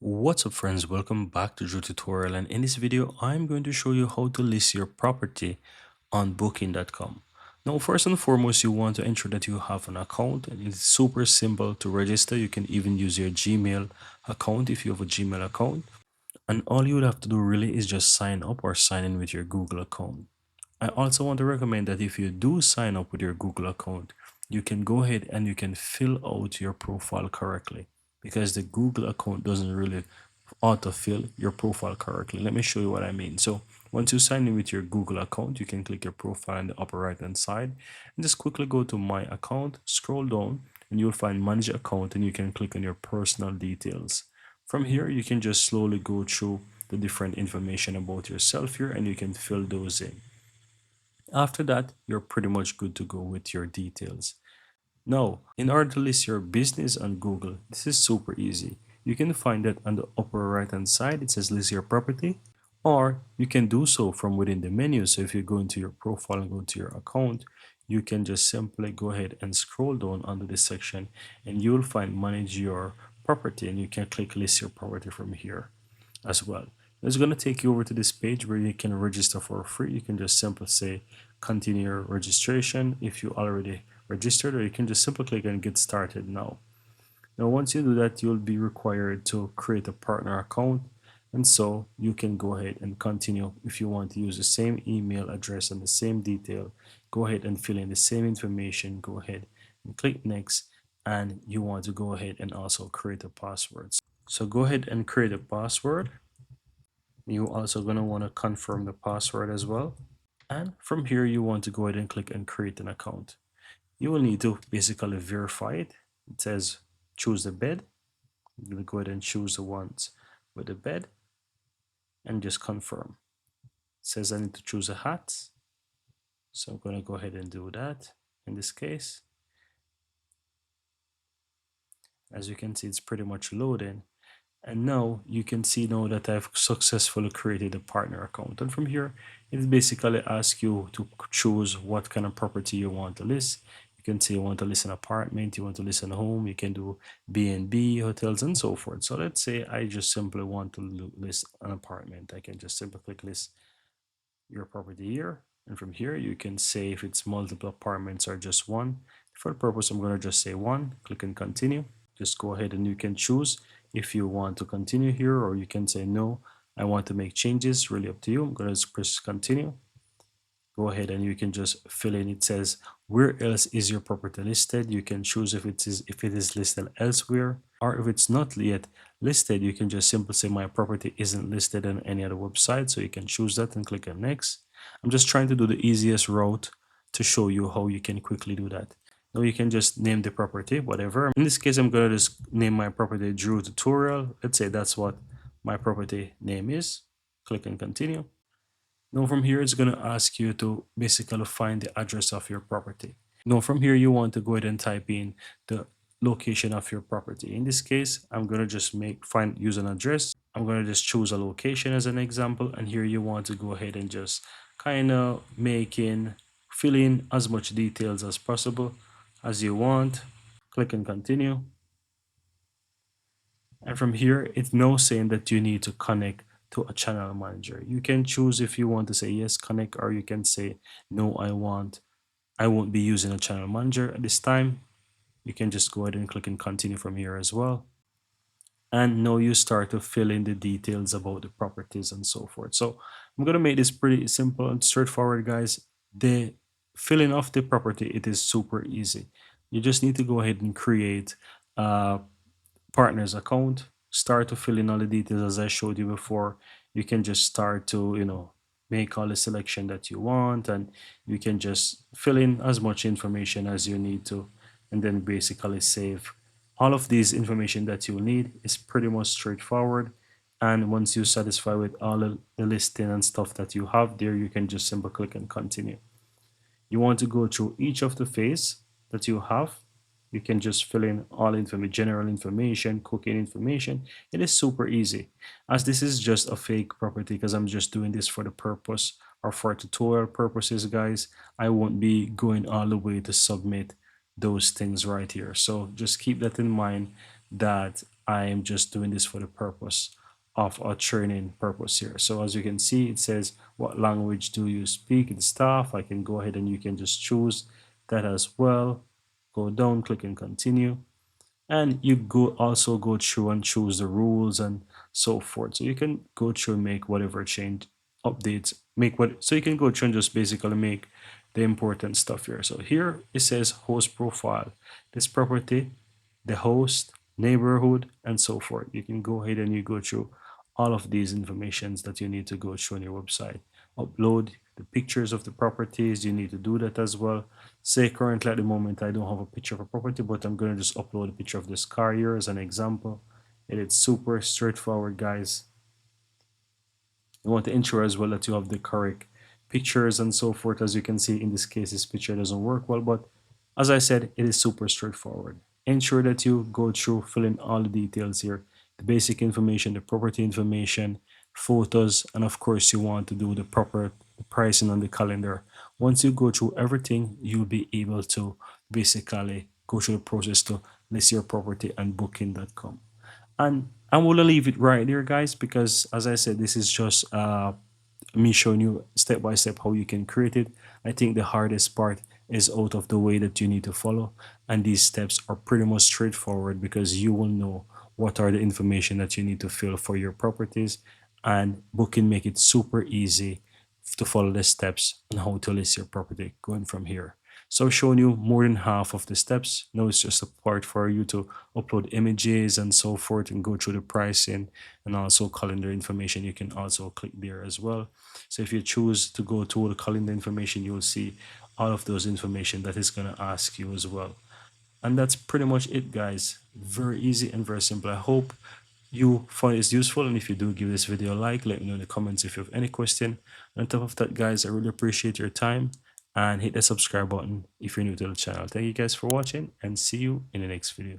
What's up friends, welcome back to Drew Tutorial, and in this video I'm going to show you how to list your property on booking.com. Now first and foremost, you want to ensure that you have an account, and it's super simple to register. You can even use your Gmail account if you have a Gmail account, and all you would have to do really is just sign up or sign in with your Google account. I also want to recommend that if you do sign up with your Google account, you can go ahead and you can fill out your profile correctly, because the Google account doesn't really autofill your profile correctly. Let me show you what I mean. So once you sign in with your Google account, you can click your profile in the upper right hand side and just quickly go to my account, scroll down, and you'll find manage account, and you can click on your personal details. From here, you can just slowly go through the different information about yourself here, and you can fill those in. After that, you're pretty much good to go with your details. Now, in order to list your business on Google, this is super easy. You can find it on the upper right hand side. It says list your property, or you can do so from within the menu. So if you go into your profile and go to your account, you can just simply go ahead and scroll down under this section, and you'll find manage your property, and you can click list your property from here as well. It's going to take you over to this page where you can register for free. You can just simply say continue your registration if you already registered, or you can just simply click and get started now. Now once you do that, you'll be required to create a partner account, and so you can go ahead and continue. If you want to use the same email address and the same detail, go ahead and fill in the same information, go ahead and click next, and you want to go ahead and also create a password. So go ahead and create a password. You also going to want to confirm the password as well. And from here, you want to go ahead and click and create an account. You will need to basically verify it. It says choose the bed. You're going to go ahead and choose the ones with the bed and just confirm. It says I need to choose a hat. So I'm going to go ahead and do that in this case. As you can see, it's pretty much loading. And now you can see now that I've successfully created a partner account. And from here, it basically asks you to choose what kind of property you want to list. You can say you want to list an apartment, you want to list a home, you can do B&B, hotels, and so forth. So let's say I just simply want to list an apartment. I can just simply click list your property here. And from here, you can say if it's multiple apartments or just one. For the purpose, I'm going to just say one, click and continue. Just go ahead and you can choose if you want to continue here, or you can say no, I want to make changes. Really up to you. I'm going to press continue. Go ahead and you can just fill in. It says where else is your property listed. You can choose if it is listed elsewhere, or if it's not yet listed, you can just simply say my property isn't listed on any other website. So you can choose that and click on next. I'm just trying to do the easiest route to show you how you can quickly do that. Now you can just name the property, whatever. In this case, I'm going to just name my property Drew Tutorial. Let's say that's what my property name is. Click and continue. Now from here, it's going to ask you to basically find the address of your property. Now from here, you want to go ahead and type in the location of your property. In this case, I'm going to just use an address. I'm going to just choose a location as an example. And here you want to go ahead and just kind of fill in as much details as possible as you want. Click and continue. And from here, it's now saying that you need to connect to a channel manager. You can choose if you want to say yes, connect, or you can say no, I won't be using a channel manager at this time. You can just go ahead and click and continue from here as well. And now you start to fill in the details about the properties and so forth. So I'm going to make this pretty simple and straightforward, guys. The filling of the property, it is super easy. You just need to go ahead and create a partner's account, start to fill in all the details as I showed you before. You can just start to, make all the selection that you want, and you can just fill in as much information as you need to, and then basically save. All of these information that you need is pretty much straightforward. And once you're satisfied with all the listing and stuff that you have there, you can just simply click and continue. You want to go through each of the phase that you have. You can just fill in all information, general information, cooking information. It is super easy. As this is just a fake property, because I'm just doing this for the purpose or for tutorial purposes, guys, I won't be going all the way to submit those things right here. So just keep that in mind, that I am just doing this for the purpose of a training purpose here. So as you can see, it says, what language do you speak in staff? I can go ahead and you can just choose that as well. Go down, click and continue, and you go also go through and choose the rules and so forth. So you can go through and make whatever change, updates, make what, so you can go through and just basically make the important stuff here. So here it says host profile, this property, the host, neighborhood, and so forth. You can go ahead and you go through all of these informations that you need to go through on your website. Upload the pictures of the properties, you need to do that as well. Say currently at the moment I don't have a picture of a property, but I'm going to just upload a picture of this car here as an example. And it's super straightforward, guys. You want to ensure as well that you have the correct pictures and so forth. As you can see, in this case, this picture doesn't work well, but as I said, it is super straightforward. Ensure that you go through, fill in all the details here, the basic information, the property information, photos, and of course, you want to do the proper pricing on the calendar. Once you go through everything, you'll be able to basically go through the process to list your property on booking.com. And I'm gonna leave it right there, guys, because as I said, this is just me showing you step by step how you can create it. I think the hardest part is out of the way that you need to follow, and these steps are pretty much straightforward because you will know what are the information that you need to fill for your properties, and Booking make it super easy to follow the steps on how to list your property going from here. So I've shown you more than half of the steps. Now it's just a part for you to upload images and so forth and go through the pricing and also calendar information. You can also click there as well. So if you choose to go to the calendar information, you'll see all of those information that is going to ask you as well. And that's pretty much it, guys. Very easy and very simple. I hope you find it useful, and if you do, give this video a like. Let me know in the comments if you have any question. On top of that, guys, I really appreciate your time, and hit the subscribe button if you're new to the channel. Thank you guys for watching, and see you in the next video.